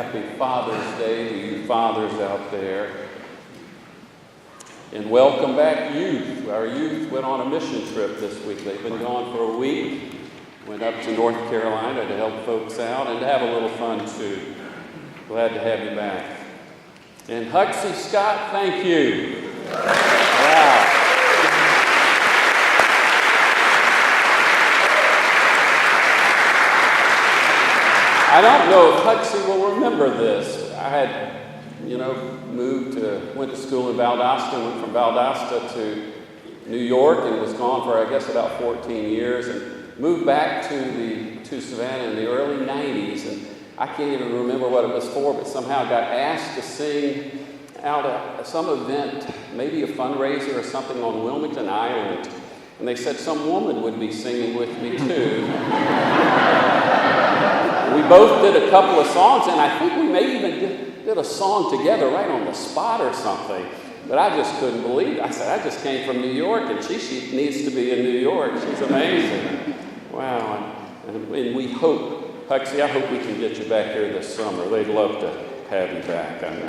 Happy Father's Day to you fathers out there. And welcome back, youth. Our youth went on a mission trip this week. They've been gone for a week. Went up to North Carolina to help folks out and to have a little fun too. Glad to have you back. And Huxley Scott, thank you. Wow. I don't know if Huxley will remember this. I had, went to school in Valdosta, went from Valdosta to New York and was gone for, I guess, about 14 years and moved back to Savannah in the early 90s. And I can't even remember what it was for, but somehow got asked to sing out at some event, maybe a fundraiser or something on Wilmington Island. And they said some woman would be singing with me too. We both did a couple of songs, and I think we may even did a song together right on the spot or something. But I just couldn't believe it. I said, I just came from New York, and she needs to be in New York. She's amazing. Wow. And we hope, Huxley, I hope we can get you back here this summer. They'd love to have you back. I know.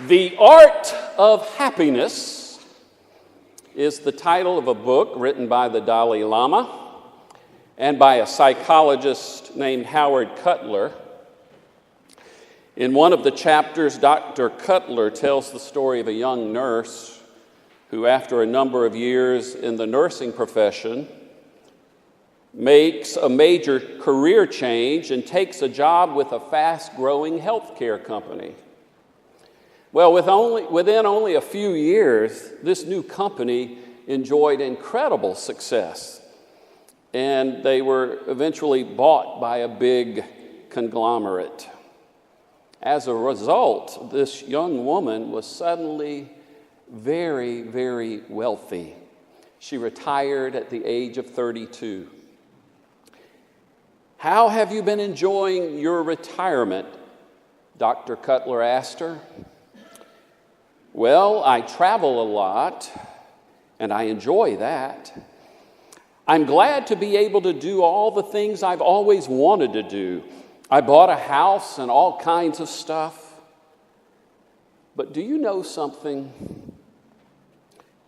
The Art of Happiness is the title of a book written by the Dalai Lama and by a psychologist named Howard Cutler. In one of the chapters, Dr. Cutler tells the story of a young nurse who, after a number of years in the nursing profession, makes a major career change and takes a job with a fast-growing healthcare company. Well, within only a few years, this new company enjoyed incredible success, and they were eventually bought by a big conglomerate. As a result, this young woman was suddenly very, very wealthy. She retired at the age of 32. How have you been enjoying your retirement? Dr. Cutler asked her. Well, I travel a lot, and I enjoy that. I'm glad to be able to do all the things I've always wanted to do. I bought a house and all kinds of stuff. But do you know something?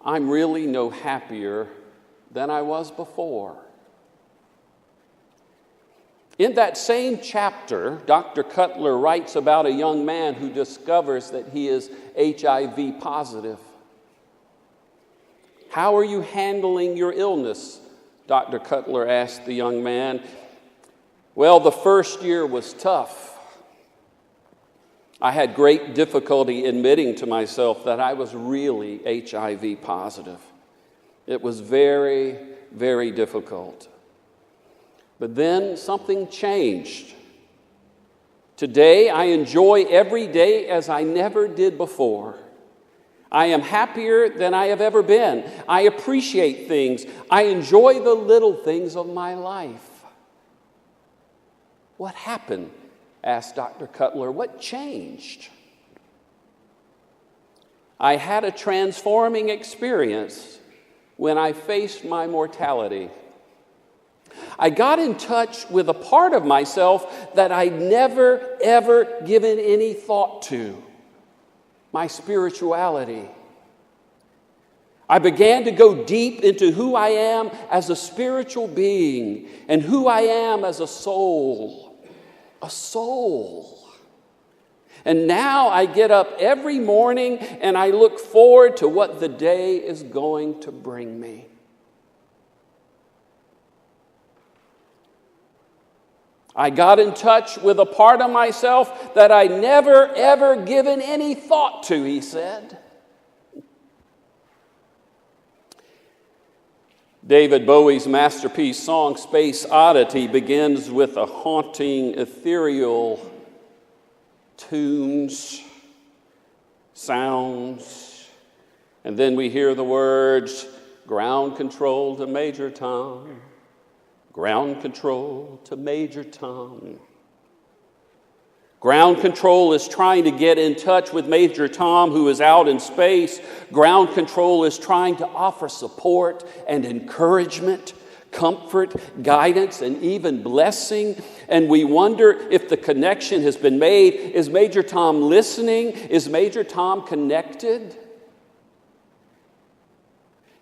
I'm really no happier than I was before. In that same chapter, Dr. Cutler writes about a young man who discovers that he is HIV positive. How are you handling your illness? Dr. Cutler asked the young man. Well, the first year was tough. I had great difficulty admitting to myself that I was really HIV positive. It was very, very difficult. But then something changed. Today, I enjoy every day as I never did before. I am happier than I have ever been. I appreciate things. I enjoy the little things of my life. What happened? Asked Dr. Cutler. What changed? I had a transforming experience when I faced my mortality. I got in touch with a part of myself that I'd never, ever given any thought to, my spirituality. I began to go deep into who I am as a spiritual being and who I am as a soul. A soul. And now I get up every morning and I look forward to what the day is going to bring me. I got in touch with a part of myself that I'd never, ever given any thought to, he said. David Bowie's masterpiece song, Space Oddity, begins with a haunting, ethereal tunes, sounds, and then we hear the words, ground control to Major Tom. Ground control to Major Tom. Ground control is trying to get in touch with Major Tom, who is out in space. Ground control is trying to offer support and encouragement. comfort, guidance, and even blessing. And we wonder if the connection has been made. Is Major Tom listening? Is Major Tom connected?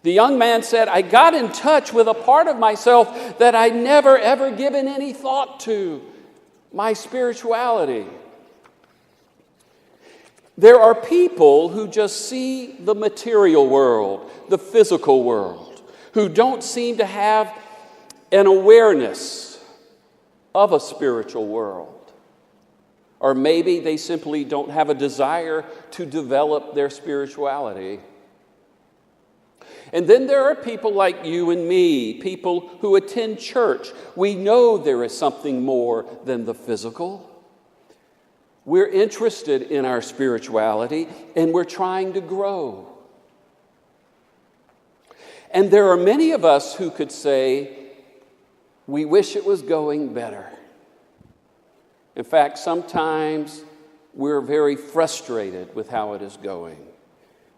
The young man said, I got in touch with a part of myself that I'd never ever given any thought to, my spirituality. There are people who just see the material world, the physical world, who don't seem to have an awareness of a spiritual world. Or maybe they simply don't have a desire to develop their spirituality. And then there are people like you and me, people who attend church. We know there is something more than the physical. We're interested in our spirituality, and we're trying to grow. And there are many of us who could say, we wish it was going better. In fact, sometimes we're very frustrated with how it is going.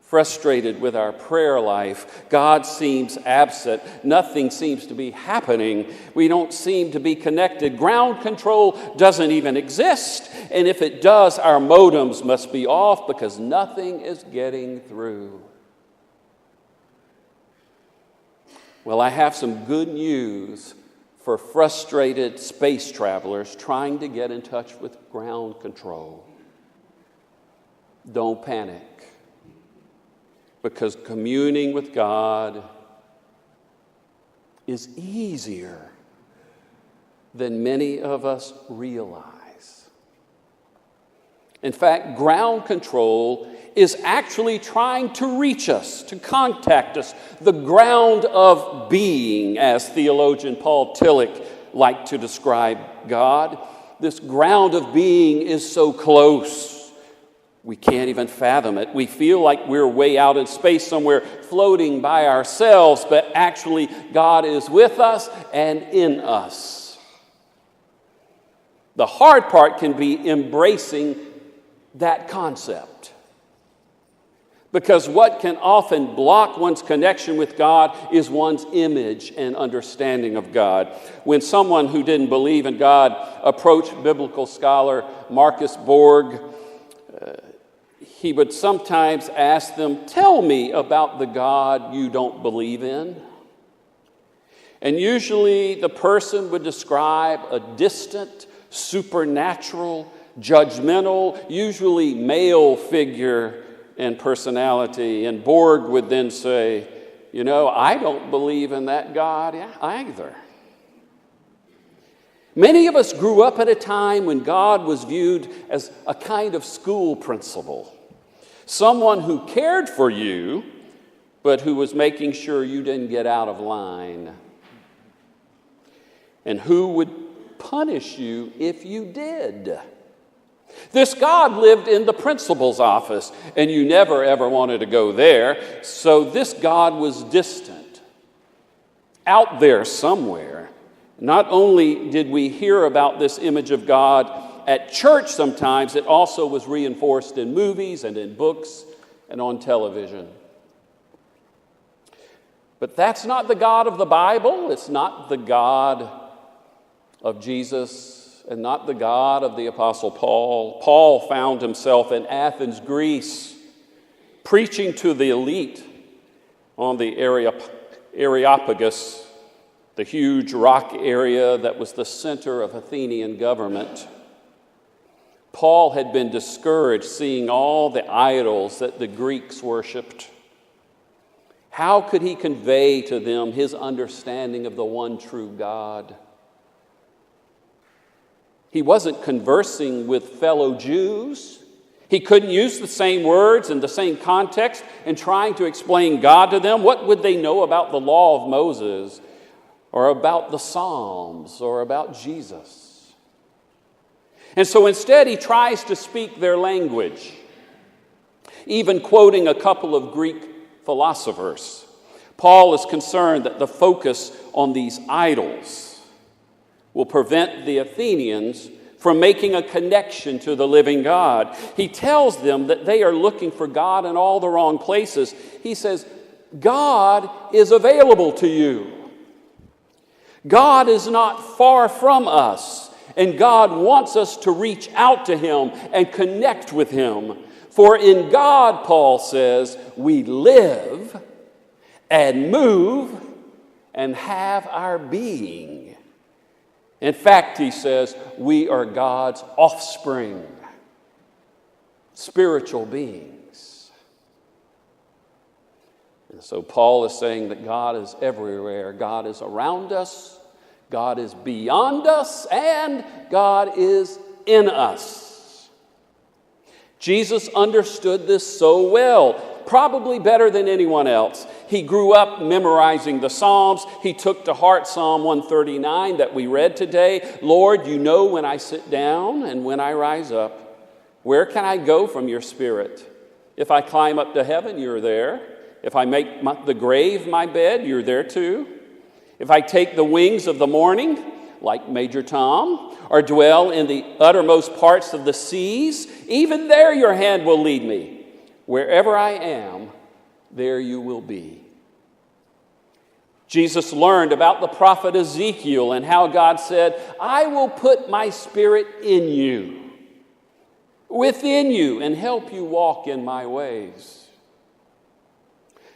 Frustrated with our prayer life. God seems absent. Nothing seems to be happening. We don't seem to be connected. Ground control doesn't even exist. And if it does, our modems must be off because nothing is getting through. Well, I have some good news for frustrated space travelers trying to get in touch with ground control. Don't panic. Because communing with God is easier than many of us realize. In fact, ground control is actually trying to reach us, to contact us, the ground of being, as theologian Paul Tillich liked to describe God. This ground of being is so close. We can't even fathom it. We feel like we're way out in space somewhere floating by ourselves, but actually God is with us and in us. The hard part can be embracing that concept. Because what can often block one's connection with God is one's image and understanding of God. When someone who didn't believe in God approached biblical scholar Marcus Borg, he would sometimes ask them, tell me about the God you don't believe in. And usually the person would describe a distant, supernatural, judgmental, usually male figure and personality. And Borg would then say, I don't believe in that God either. Many of us grew up at a time when God was viewed as a kind of school principal. Someone who cared for you, but who was making sure you didn't get out of line. And who would punish you if you did. This God lived in the principal's office, and you never ever wanted to go there. So this God was distant, out there somewhere. Not only did we hear about this image of God at church sometimes, it also was reinforced in movies and in books and on television. But that's not the God of the Bible. It's not the God of Jesus and not the God of the Apostle Paul. Paul found himself in Athens, Greece, preaching to the elite on the Areopagus, the huge rock area that was the center of Athenian government. Paul had been discouraged seeing all the idols that the Greeks worshipped. How could he convey to them his understanding of the one true God? He wasn't conversing with fellow Jews. He couldn't use the same words in the same context and trying to explain God to them. What would they know about the law of Moses or about the Psalms or about Jesus? And so instead, he tries to speak their language, even quoting a couple of Greek philosophers. Paul is concerned that the focus on these idols will prevent the Athenians from making a connection to the living God. He tells them that they are looking for God in all the wrong places. He says, God is available to you. God is not far from us, and God wants us to reach out to Him and connect with Him. For in God, Paul says, we live and move and have our being. In fact, he says, we are God's offspring, spiritual beings. And so Paul is saying that God is everywhere. God is around us, God is beyond us, and God is in us. Jesus understood this so well, probably better than anyone else. He grew up memorizing the Psalms. He took to heart Psalm 139 that we read today. Lord, you know when I sit down and when I rise up. Where can I go from your spirit? If I climb up to heaven, you're there. If I make the grave my bed, you're there too. If I take the wings of the morning, like Major Tom, or dwell in the uttermost parts of the seas, even there your hand will lead me. Wherever I am, there you will be. Jesus learned about the prophet Ezekiel and how God said, I will put my spirit in you, within you, and help you walk in my ways.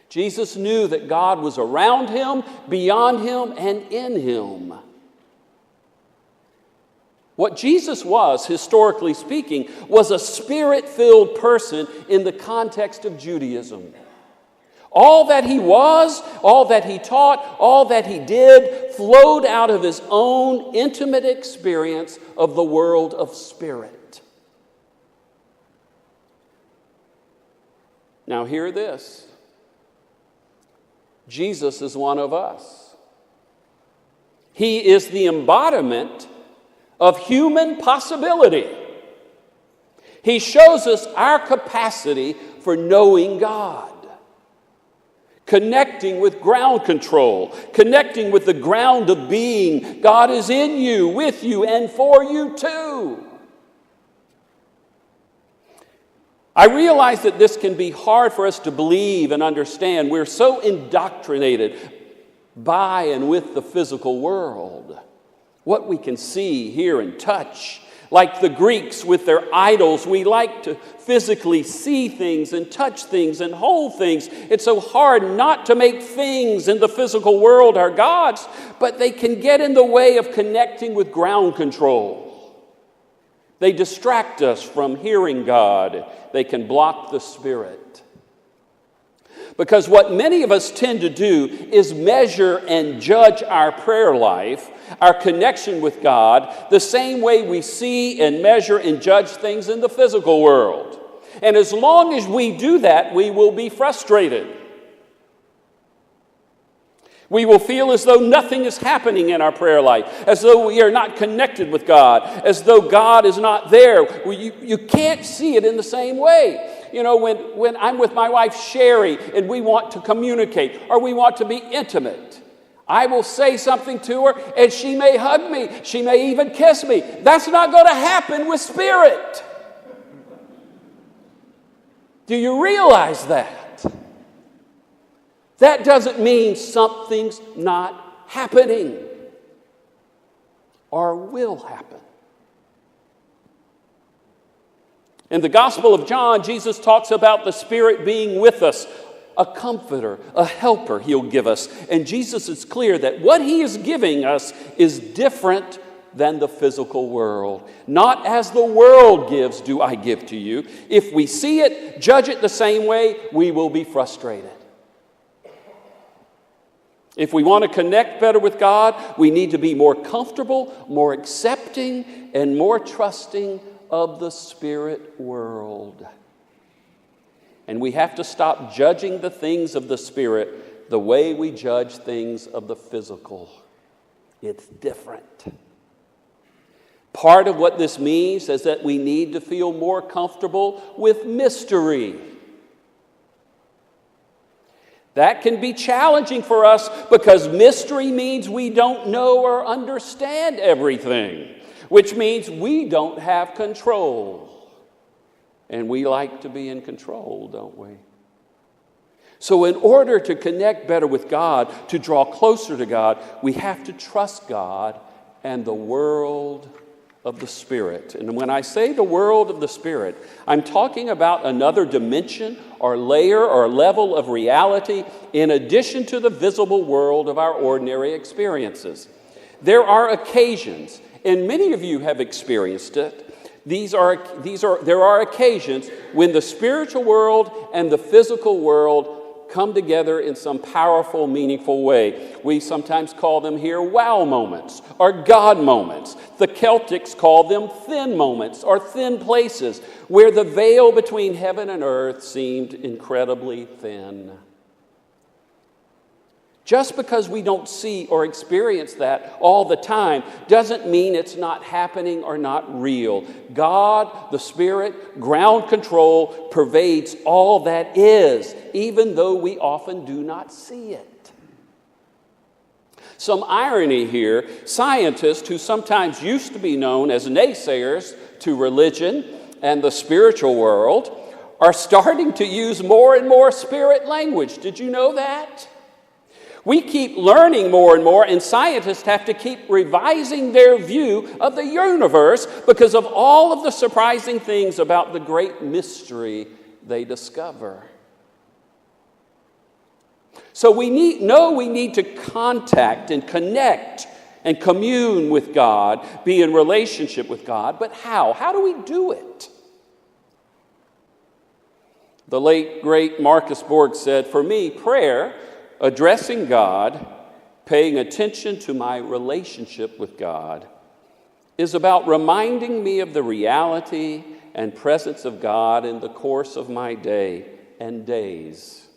Jesus knew that God was around him, beyond him, and in him. What Jesus was, historically speaking, was a spirit-filled person in the context of Judaism. All that he was, all that he taught, all that he did flowed out of his own intimate experience of the world of spirit. Now hear this. Jesus is one of us. He is the embodiment of human possibility. He shows us our capacity for knowing God, connecting with ground control, connecting with the ground of being. God is in you, with you, and for you too. I realize that this can be hard for us to believe and understand. We're so indoctrinated by and with the physical world. What we can see, hear, and touch. Like the Greeks with their idols, we like to physically see things and touch things and hold things. It's so hard not to make things in the physical world our gods, but they can get in the way of connecting with ground control. They distract us from hearing God. They can block the Spirit. Because what many of us tend to do is measure and judge our prayer life, our connection with God, the same way we see and measure and judge things in the physical world. And as long as we do that, we will be frustrated. We will feel as though nothing is happening in our prayer life, as though we are not connected with God, as though God is not there. You can't see it in the same way. You know, when I'm with my wife, Sherry, and we want to communicate or we want to be intimate, I will say something to her and she may hug me. She may even kiss me. That's not going to happen with spirit. Do you realize that? That doesn't mean something's not happening or will happen. In the Gospel of John, Jesus talks about the Spirit being with us, a comforter, a helper he'll give us. And Jesus is clear that what he is giving us is different than the physical world. Not as the world gives do I give to you. If we see it, judge it the same way, we will be frustrated. If we want to connect better with God, we need to be more comfortable, more accepting, and more trusting of the spirit world. And we have to stop judging the things of the spirit the way we judge things of the physical. It's different. Part of what this means is that we need to feel more comfortable with mystery. That can be challenging for us because mystery means we don't know or understand everything, which means we don't have control. And we like to be in control, don't we? So in order to connect better with God, to draw closer to God, we have to trust God and the world of the Spirit. And when I say the world of the Spirit, I'm talking about another dimension or layer or level of reality in addition to the visible world of our ordinary experiences. There are occasions, and many of you have experienced it. There are occasions when the spiritual world and the physical world come together in some powerful, meaningful way. We sometimes call them here wow moments or God moments. The Celtics call them thin moments or thin places where the veil between heaven and earth seemed incredibly thin. Just because we don't see or experience that all the time doesn't mean it's not happening or not real. God, the Spirit, ground control pervades all that is, even though we often do not see it. Some irony here, scientists who sometimes used to be known as naysayers to religion and the spiritual world are starting to use more and more spirit language. Did you know that? We keep learning more and more, and scientists have to keep revising their view of the universe because of all of the surprising things about the great mystery they discover. So we need to contact and connect and commune with God, be in relationship with God, but how? How do we do it? The late, great Marcus Borg said, "For me, prayer, addressing God, paying attention to my relationship with God, is about reminding me of the reality and presence of God in the course of my day and days.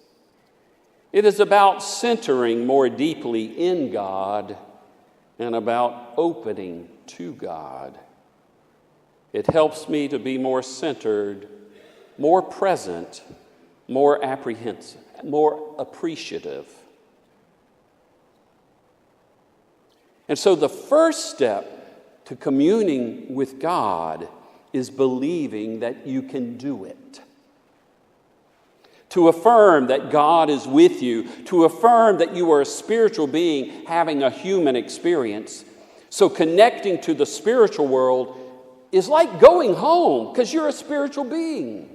It is about centering more deeply in God and about opening to God. It helps me to be more centered, more present, more apprehensive, more appreciative." And so the first step to communing with God is believing that you can do it. To affirm that God is with you, to affirm that you are a spiritual being having a human experience. So connecting to the spiritual world is like going home because you're a spiritual being.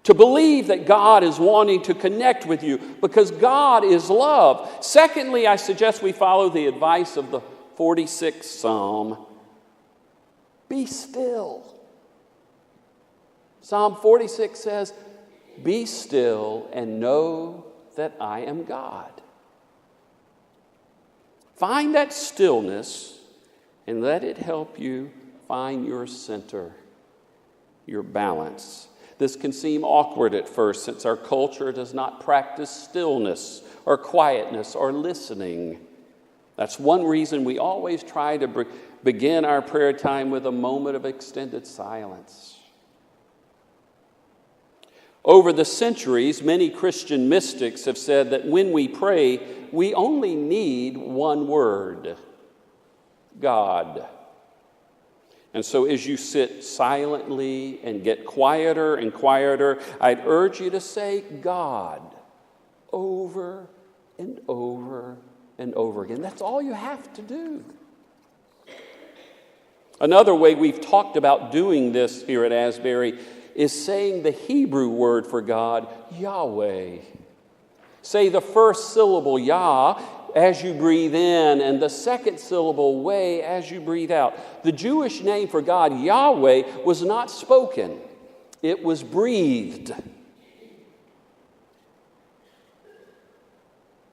To believe that God is wanting to connect with you because God is love. Secondly, I suggest we follow the advice of the 46th Psalm. Be still. Psalm 46 says, "Be still and know that I am God." Find that stillness and let it help you find your center, your balance. This can seem awkward at first since our culture does not practice stillness or quietness or listening. That's one reason we always try to begin our prayer time with a moment of extended silence. Over the centuries, many Christian mystics have said that when we pray, we only need one word: God. And so as you sit silently and get quieter and quieter, I'd urge you to say God over and over and over again. That's all you have to do. Another way we've talked about doing this here at Asbury is saying the Hebrew word for God, Yahweh. Say the first syllable, Yah, as you breathe in, and the second syllable, way, as you breathe out. The Jewish name for God, Yahweh, was not spoken. It was breathed.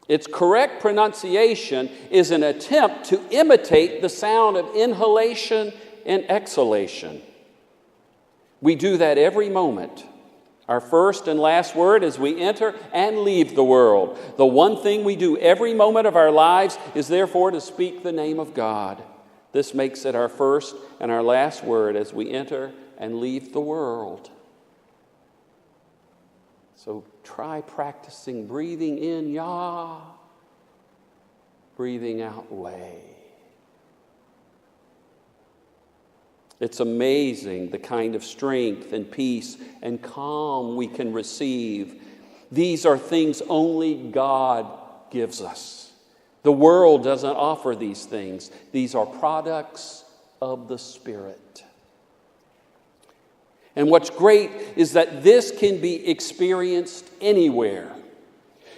Its correct pronunciation is an attempt to imitate the sound of inhalation and exhalation. We do that every moment. Our first and last word as we enter and leave the world. The one thing we do every moment of our lives is therefore to speak the name of God. This makes it our first and our last word as we enter and leave the world. So try practicing breathing in Yah, breathing out way. It's amazing the kind of strength and peace and calm we can receive These are things only God gives us. The world doesn't offer these things. These are products of the Spirit. And what's great is that this can be experienced anywhere.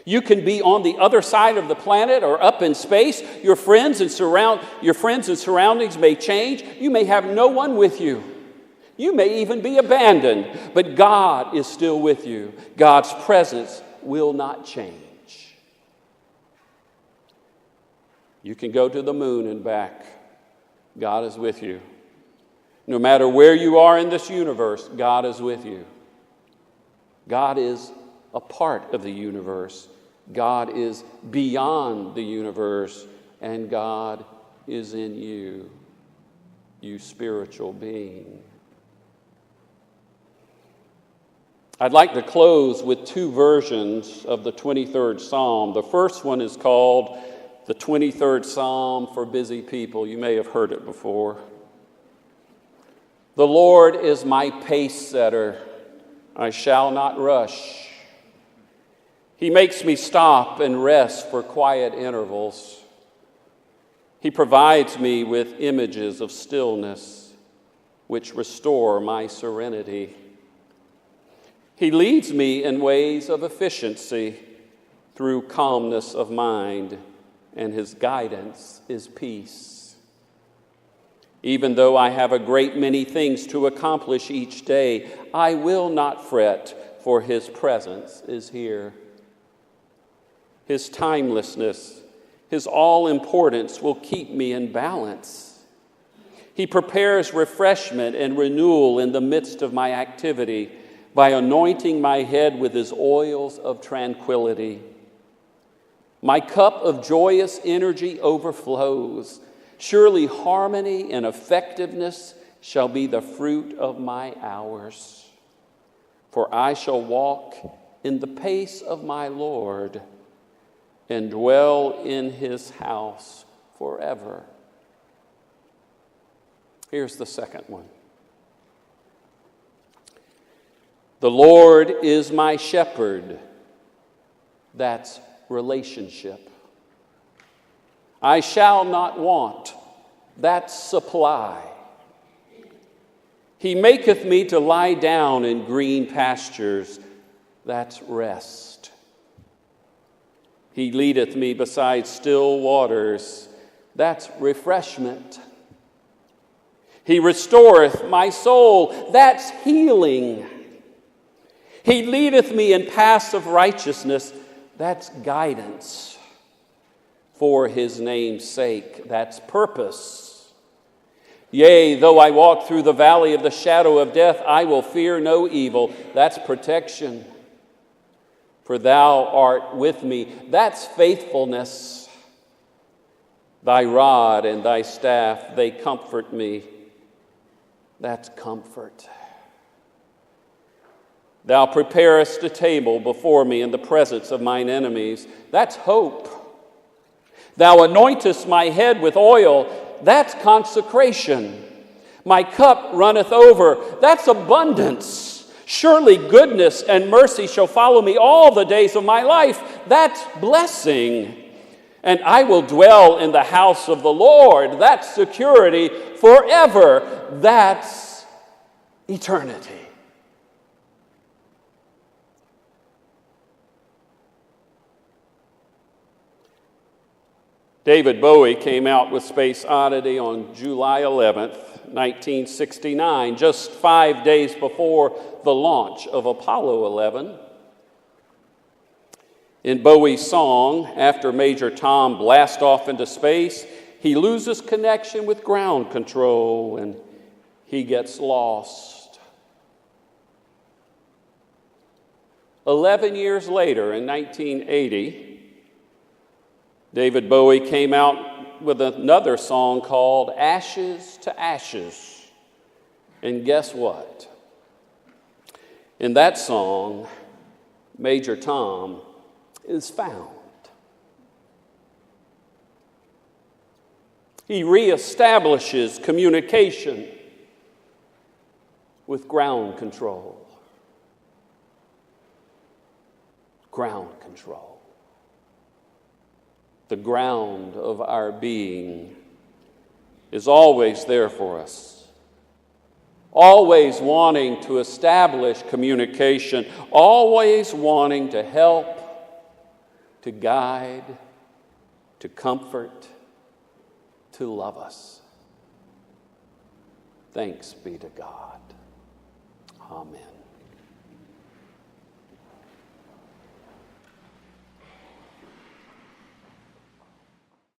You can be on the other side of the planet or up in space. Your friends and surroundings may change. You may have no one with you. You may even be abandoned, but God is still with you. God's presence will not change. You can go to the moon and back. God is with you. No matter where you are in this universe, God is with you. God is a part of the universe. God is beyond the universe, and God is in you, you spiritual being. I'd like to close with two versions of the 23rd Psalm. The first one is called the 23rd Psalm for Busy People. You may have heard it before. The Lord is my pace setter. I shall not rush. He makes me stop and rest for quiet intervals. He provides me with images of stillness, which restore my serenity. He leads me in ways of efficiency through calmness of mind, and his guidance is peace. Even though I have a great many things to accomplish each day, I will not fret, for his presence is here. His timelessness, his all-importance will keep me in balance. He prepares refreshment and renewal in the midst of my activity by anointing my head with his oils of tranquility. My cup of joyous energy overflows. Surely harmony and effectiveness shall be the fruit of my hours. For I shall walk in the pace of my Lord and dwell in his house forever. Here's the second one. The Lord is my shepherd. That's relationship. I shall not want. That's supply. He maketh me to lie down in green pastures. That's rest. He leadeth me beside still waters. That's refreshment. He restoreth my soul. That's healing. He leadeth me in paths of righteousness. That's guidance. For his name's sake, that's purpose. Yea, though I walk through the valley of the shadow of death, I will fear no evil. That's protection. For thou art with me. That's faithfulness. Thy rod and thy staff, they comfort me. That's comfort. Thou preparest a table before me in the presence of mine enemies. That's hope. Thou anointest my head with oil. That's consecration. My cup runneth over. That's abundance. Surely goodness and mercy shall follow me all the days of my life. That's blessing. And I will dwell in the house of the Lord. That's security forever. That's eternity. David Bowie came out with Space Oddity on July 11th, 1969, just 5 days before the launch of Apollo 11. In Bowie's song, after Major Tom blasts off into space, he loses connection with ground control and he gets lost. 11 years later, in 1980, David Bowie came out with another song called Ashes to Ashes. And guess what? In that song, Major Tom is found. He reestablishes communication with ground control. ground control. The ground of our being is always there for us, always wanting to establish communication, always wanting to help, to guide, to comfort, to love us. Thanks be to God. Amen.